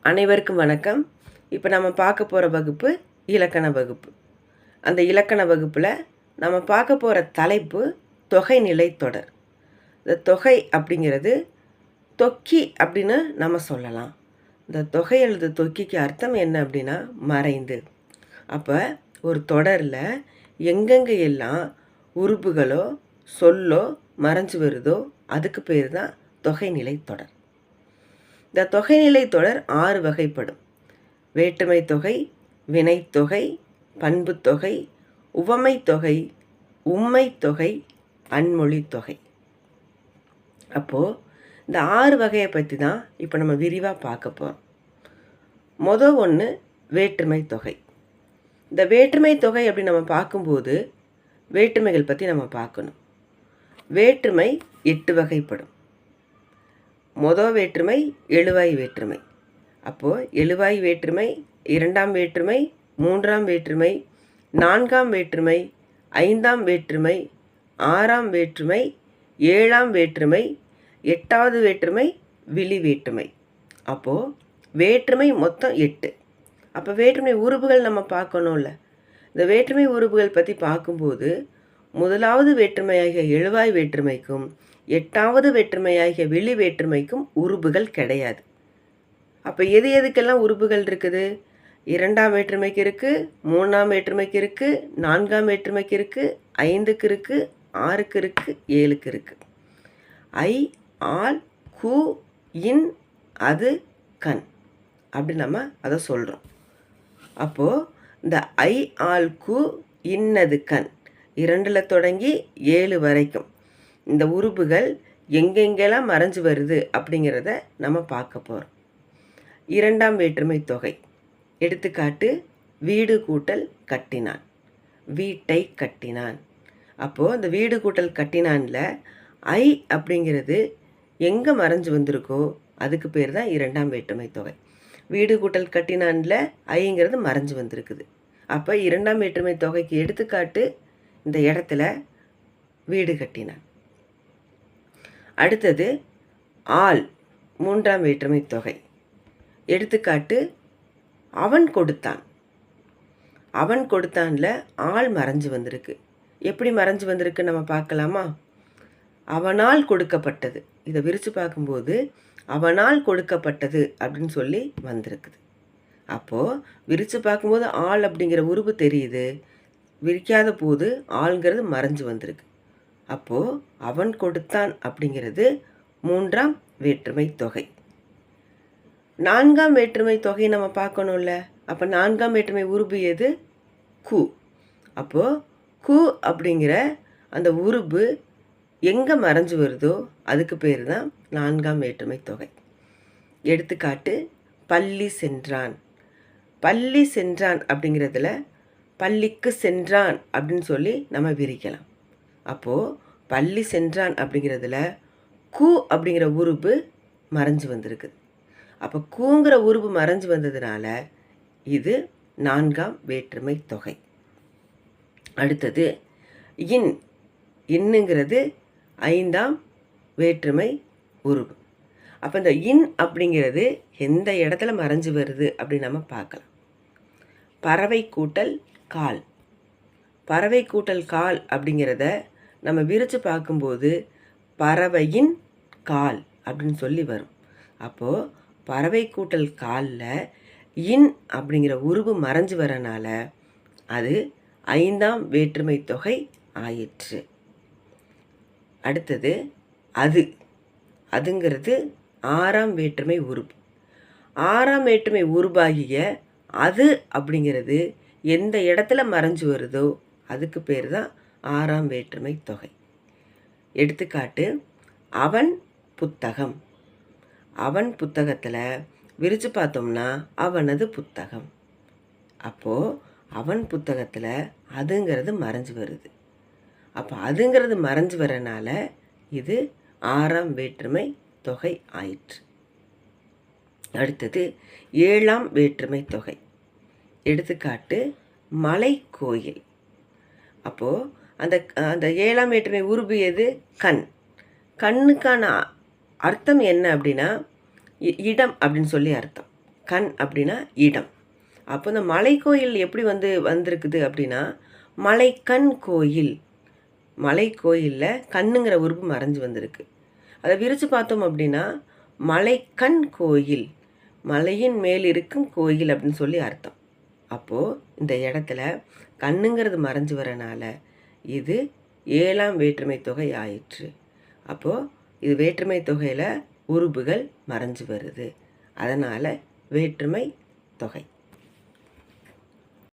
அனைவருக்கும் வணக்கம். இப்போ நம்ம பார்க்க போகிற வகுப்பு இலக்கண வகுப்பு. அந்த இலக்கண வகுப்பில் நம்ம பார்க்க போகிற தலைப்பு தொகைநிலை தொடர். இந்த தொகை அப்படிங்கிறது தொக்கி அப்படின்னு நம்ம சொல்லலாம். இந்த தொகை அல்லது தொக்கிக்கு அர்த்தம் என்ன அப்படின்னா மறைந்து. அப்போ ஒரு தொடரில் எங்கெங்கே எல்லாம் உறுப்புகளோ சொல்லோ மறைஞ்சு வருதோ அதுக்கு பேர் தான் தொகைநிலை தொடர். இந்த தொகைநிலை தொடர் 6 வகைப்படும். வேற்றுமை தொகை, வினைத்தொகை, பண்புத்தொகை, உவமை தொகை, உம்மை தொகை, அன்மொழி தொகை. அப்போது இந்த 6 வகையை பற்றி தான் இப்போ நம்ம விரிவாக பார்க்க போகிறோம். மொதல் ஒன்று வேற்றுமை தொகை. இந்த வேற்றுமை தொகை அப்படி நம்ம பார்க்கும்போது வேற்றுமைகள் பற்றி நம்ம பார்க்கணும். வேற்றுமை 8 வகைப்படும். மொதல் வேற்றுமை எழுவாய் வேற்றுமை. அப்போது எழுவாய் வேற்றுமை, 2ஆம் வேற்றுமை, 3ஆம் வேற்றுமை, 4ஆம் வேற்றுமை, 5ஆம் வேற்றுமை, 6ஆம் வேற்றுமை, 7ஆம் வேற்றுமை, 8வது வேற்றுமை விழி வேற்றுமை. அப்போது வேற்றுமை மொத்தம் 8. அப்போ வேற்றுமை உறுப்புகள் நம்ம பார்க்கணும்ல. இந்த வேற்றுமை உறுப்புகள் பற்றி பார்க்கும்போது முதலாவது வேற்றுமையாகிய எழுவாய் வேற்றுமைக்கும் 8வது வேற்றுமையாகிய விழி வேற்றுமைக்கும் உறுப்புகள் கிடையாது. அப்போ எதுக்கெல்லாம் உறுப்புகள் இருக்குது? 2ஆம் வேற்றுமைக்கு இருக்குது, 3ஆம் வேற்றுமைக்கு இருக்குது, 4ஆம் வேற்றுமைக்கு இருக்குது, 5க்கு இருக்குது, 6க்கு இருக்குது, 7க்கு இருக்குது. ஐ, ஆல், கு, இன், அது, கண் அப்படி நம்ம அதை சொல்கிறோம். அப்போது இந்த ஐ, ஆல், கு, இன்னது, கண் 2ல் தொடங்கி 7 வரைக்கும் இந்த உறுப்புகள் எங்கெங்கெல்லாம் மறைஞ்சு வருது அப்படிங்கிறத நம்ம பார்க்க போகிறோம். 2ஆம் வேற்றுமை தொகை. எடுத்துக்காட்டு வீடு கூட்டல் கட்டினான், வீட்டை கட்டினான். அப்போது இந்த வீடு கூட்டல் கட்டினானில் ஐ அப்படிங்கிறது எங்கே மறைஞ்சு வந்திருக்கோ அதுக்கு பேர் தான் 2ஆம் வேற்றுமை தொகை. வீடு கூட்டல் கட்டினானில் ஐங்கிறது மறைஞ்சு வந்திருக்குது. அப்போ 2ஆம் வேற்றுமை தொகைக்கு எடுத்துக்காட்டு இந்த இடத்துல வீடு கட்டினான். அடுத்தது ஆள், 3ஆம் வேற்றுமை தொகை. எடுத்துக்காட்டு அவன் கொடுத்தான். அவன் கொடுத்தான்ல ஆள் மறைஞ்சு வந்திருக்கு. எப்படி மறைஞ்சு வந்திருக்கு நம்ம பார்க்கலாமா? அவனால் கொடுக்கப்பட்டது. இதை விரித்து பார்க்கும்போது அவனால் கொடுக்கப்பட்டது அப்படின்னு சொல்லி வந்திருக்குது. அப்போது விரித்து பார்க்கும்போது ஆள் அப்படிங்கிற உறுப்பு தெரியுது, விரிக்காத போது ஆள்ங்கிறது மறைஞ்சு வந்திருக்கு. அப்போது அவன் கொடுத்தான் அப்படிங்கிறது 3ஆம் வேற்றுமை தொகை. 4ஆம் வேற்றுமை தொகை நம்ம பார்க்கணும்ல. அப்போ 4ஆம் வேற்றுமை உறுப்பு எது? கு. அப்போது கு அப்படிங்கிற அந்த உறுப்பு எங்கே மறைஞ்சு வருதோ அதுக்கு பேர் தான் 4ஆம் வேற்றுமை தொகை. எடுத்துக்காட்டு பள்ளி சென்றான். பள்ளி சென்றான் அப்படிங்கிறதுல பள்ளிக்கு சென்றான் அப்படின்னு சொல்லி நம்ம விரிக்கலாம். அப்போது பள்ளி சென்றான் அப்படிங்கிறதுல கு அப்படிங்கிற உறுப்பு மறைஞ்சு வந்திருக்கு. அப்போ கூங்கிற உறுப்பு மறைஞ்சு வந்ததுனால இது 4ஆம் வேற்றுமை தொகை. அடுத்தது இன். இன்னுங்கிறது 5ஆம் வேற்றுமை உறுப்பு. அப்போ இந்த இன் அப்படிங்கிறது எந்த இடத்துல மறைஞ்சு வருது அப்படின்னு நம்ம பார்க்கலாம். பறவை கூட்டல் கால். பறவை கூட்டல் கால் அப்படிங்கிறத நம்ம விரித்து பார்க்கும்போது பறவையின் கால் அப்படின்னு சொல்லி வரும். அப்போது பறவை கூட்டல் காலில் இன் அப்படிங்கிற உருவு மறைஞ்சு வரனால அது 5ஆம் வேற்றுமை தொகை ஆயிற்று. அடுத்தது அது. அதுங்கிறது 6ஆம் வேற்றுமை உருவு. 6ஆம் வேற்றுமை உருவாகிய அது அப்படிங்கிறது எந்த இடத்துல மறைஞ்சு வருதோ அதுக்கு பேர் தான் 6ஆம் வேற்றுமை தொகை. எடுத்துக்காட்டு அவன் புத்தகம். அவன் புத்தகத்தில் விரித்து பார்த்தோம்னா அவனது புத்தகம். அப்போது அவன் புத்தகத்தில் அதுங்கிறது மறைஞ்சு வருது. அப்போ அதுங்கிறது மறைஞ்சு வரனால இது 6ஆம் வேற்றுமை தொகை ஆயிற்று. அடுத்தது 7ஆம் வேற்றுமை தொகை. எடுத்துக்காட்டு மலை கோயில். அப்போது அந்த அந்த 7ஆம் வேற்றுமை உருபு எது? கண். கண்ணுக்கான அர்த்தம் என்ன அப்படின்னா இடம் அப்படின்னு சொல்லி அர்த்தம். கண் அப்படின்னா இடம். அப்போ இந்த மலைக்கோயில் எப்படி வந்திருக்குது அப்படின்னா, மலைக்கண் கோயில். மலைக்கோயிலில் கண்ணுங்கிற உறுப்பு மறைஞ்சு வந்திருக்கு. அதை விரித்து பார்த்தோம் அப்படின்னா, மலைக்கண் கோயில், மலையின் மேல் இருக்கும் கோயில் அப்படின்னு சொல்லி அர்த்தம். அப்போது இந்த இடத்துல கண்ணுங்கிறது மறைஞ்சு வரனால இது 7ஆம் வேற்றுமை தொகை ஆயிற்று. அப்போது இது வேற்றுமை தொகையில் உறுப்புகள் மறைஞ்சு வருது. அதனால் வேற்றுமை தொகை.